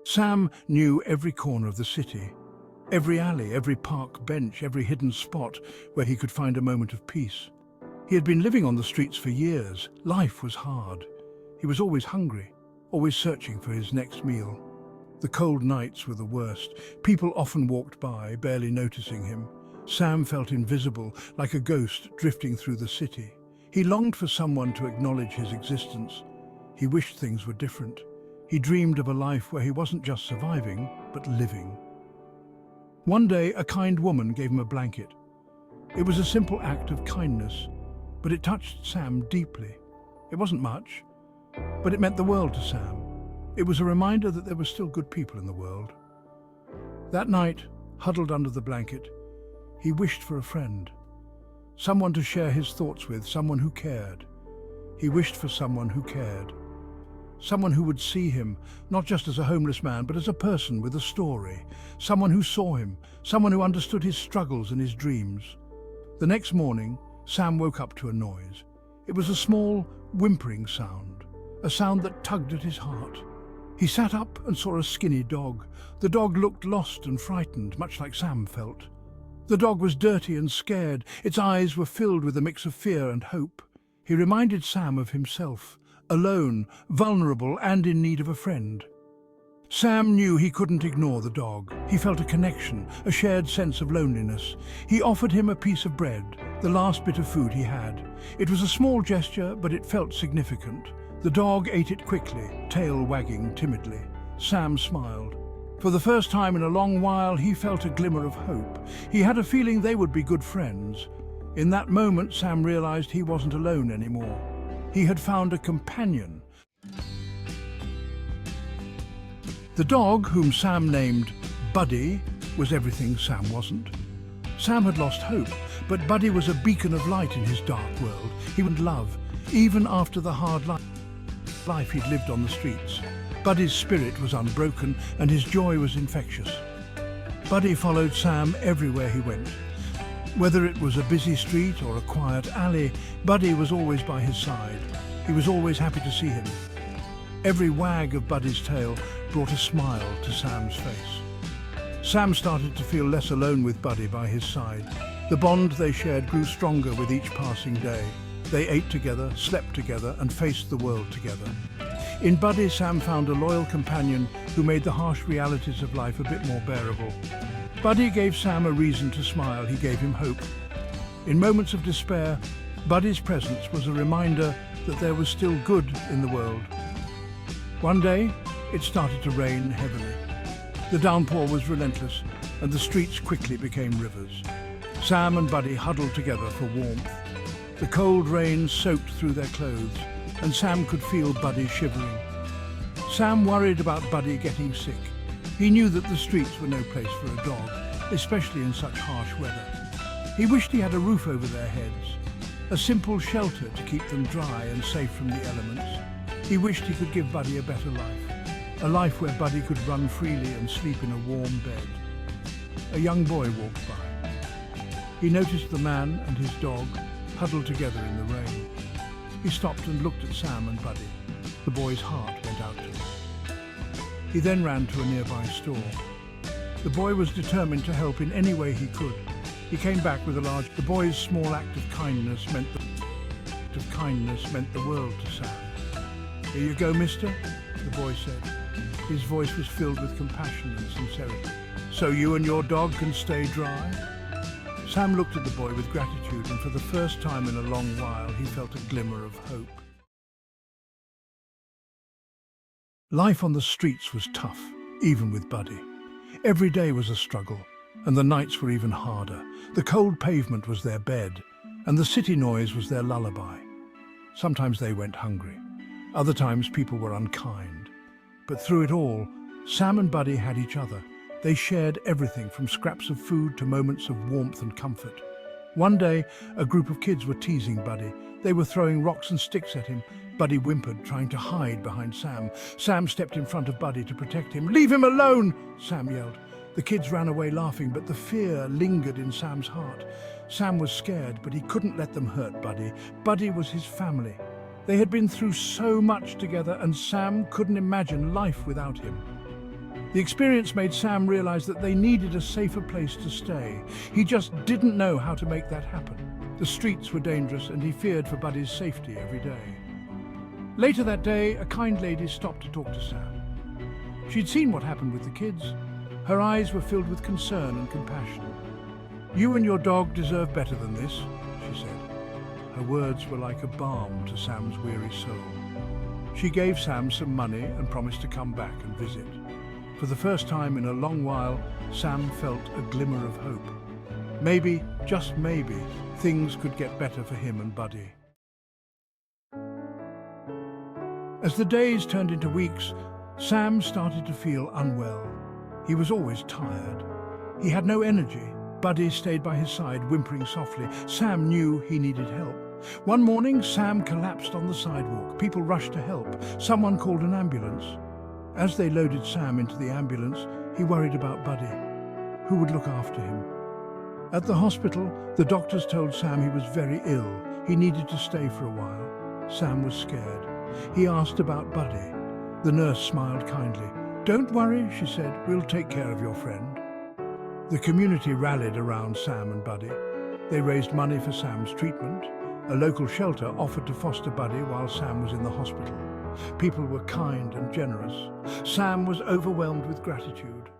Sam knew every corner of the city, every alley, every park bench, every hidden spot where he could find a moment of peace. He had been living on the streets for years. Life was hard. He was always hungry, always searching for his next meal. The cold nights were the worst. People often walked by, barely noticing him. Sam felt invisible, like a ghost drifting through the city. He longed for someone to acknowledge his existence. He wished things were different. He dreamed of a life where he wasn't just surviving, but living. One day, a kind woman gave him a blanket. It was a simple act of kindness, but it touched Sam deeply. It wasn't much, but it meant the world to Sam. It was a reminder that there were still good people in the world. That night, huddled under the blanket, he wished for a friend. Someone to share his thoughts with, someone who cared. He wished for someone who cared. Someone who would see him, not just as a homeless man, but as a person with a story. Someone who saw him, someone who understood his struggles and his dreams. The next morning, Sam woke up to a noise. It was a small, whimpering sound, a sound that tugged at his heart. He sat up and saw a skinny dog. The dog looked lost and frightened, much like Sam felt. The dog was dirty and scared. Its eyes were filled with a mix of fear and hope. He reminded Sam of himself, alone, vulnerable, and in need of a friend. Sam knew he couldn't ignore the dog. He felt a connection, a shared sense of loneliness. He offered him a piece of bread, the last bit of food he had. It was a small gesture, but it felt significant. The dog ate it quickly, tail wagging timidly. Sam smiled. For the first time in a long while, he felt a glimmer of hope. He had a feeling they would be good friends. In that moment, Sam realized he wasn't alone anymore. He had found a companion. The dog, whom Sam named Buddy, was everything Sam wasn't. Sam had lost hope, but Buddy was a beacon of light in his dark world. He would love, even after the hard life he'd lived on the streets. Buddy's spirit was unbroken and his joy was infectious. Buddy followed Sam everywhere he went. Whether it was a busy street or a quiet alley, Buddy was always by his side. He was always happy to see him. Every wag of Buddy's tail brought a smile to Sam's face. Sam started to feel less alone with Buddy by his side. The bond they shared grew stronger with each passing day. They ate together, slept together, and faced the world together. In Buddy, Sam found a loyal companion who made the harsh realities of life a bit more bearable. Buddy gave Sam a reason to smile. He gave him hope. In moments of despair, Buddy's presence was a reminder that there was still good in the world. One day, it started to rain heavily. The downpour was relentless, and the streets quickly became rivers. Sam and Buddy huddled together for warmth. The cold rain soaked through their clothes, and Sam could feel Buddy shivering. Sam worried about Buddy getting sick. He knew that the streets were no place for a dog, especially in such harsh weather. He wished he had a roof over their heads, a simple shelter to keep them dry and safe from the elements. He wished he could give Buddy a better life, a life where Buddy could run freely and sleep in a warm bed. A young boy walked by. He noticed the man and his dog huddled together in the rain. He stopped and looked at Sam and Buddy. The boy's heart went out to him. He then ran to a nearby store. The boy was determined to help in any way he could. He came back with a large... The boy's small act of kindness meant the world to Sam. "Here you go, mister," the boy said. His voice was filled with compassion and sincerity. "So you and your dog can stay dry?" Sam looked at the boy with gratitude, and for the first time in a long while, he felt a glimmer of hope. Life on the streets was tough, even with Buddy. Every day was a struggle, and the nights were even harder. The cold pavement was their bed, and the city noise was their lullaby. Sometimes they went hungry. Other times people were unkind. But through it all, Sam and Buddy had each other. They shared everything from scraps of food to moments of warmth and comfort. One day, a group of kids were teasing Buddy. They were throwing rocks and sticks at him. Buddy whimpered, trying to hide behind Sam. Sam stepped in front of Buddy to protect him. "Leave him alone!" Sam yelled. The kids ran away laughing, but the fear lingered in Sam's heart. Sam was scared, but he couldn't let them hurt Buddy. Buddy was his family. They had been through so much together, and Sam couldn't imagine life without him. The experience made Sam realize that they needed a safer place to stay. He just didn't know how to make that happen. The streets were dangerous and he feared for Buddy's safety every day. Later that day, a kind lady stopped to talk to Sam. She'd seen what happened with the kids. Her eyes were filled with concern and compassion. "You and your dog deserve better than this," she said. Her words were like a balm to Sam's weary soul. She gave Sam some money and promised to come back and visit. For the first time in a long while, Sam felt a glimmer of hope. Maybe, just maybe, things could get better for him and Buddy. As the days turned into weeks, Sam started to feel unwell. He was always tired. He had no energy. Buddy stayed by his side, whimpering softly. Sam knew he needed help. One morning, Sam collapsed on the sidewalk. People rushed to help. Someone called an ambulance. As they loaded Sam into the ambulance, he worried about Buddy. Who would look after him? At the hospital, the doctors told Sam he was very ill. He needed to stay for a while. Sam was scared. He asked about Buddy. The nurse smiled kindly. "Don't worry," she said. "We'll take care of your friend." The community rallied around Sam and Buddy. They raised money for Sam's treatment. A local shelter offered to foster Buddy while Sam was in the hospital. People were kind and generous. Sam was overwhelmed with gratitude.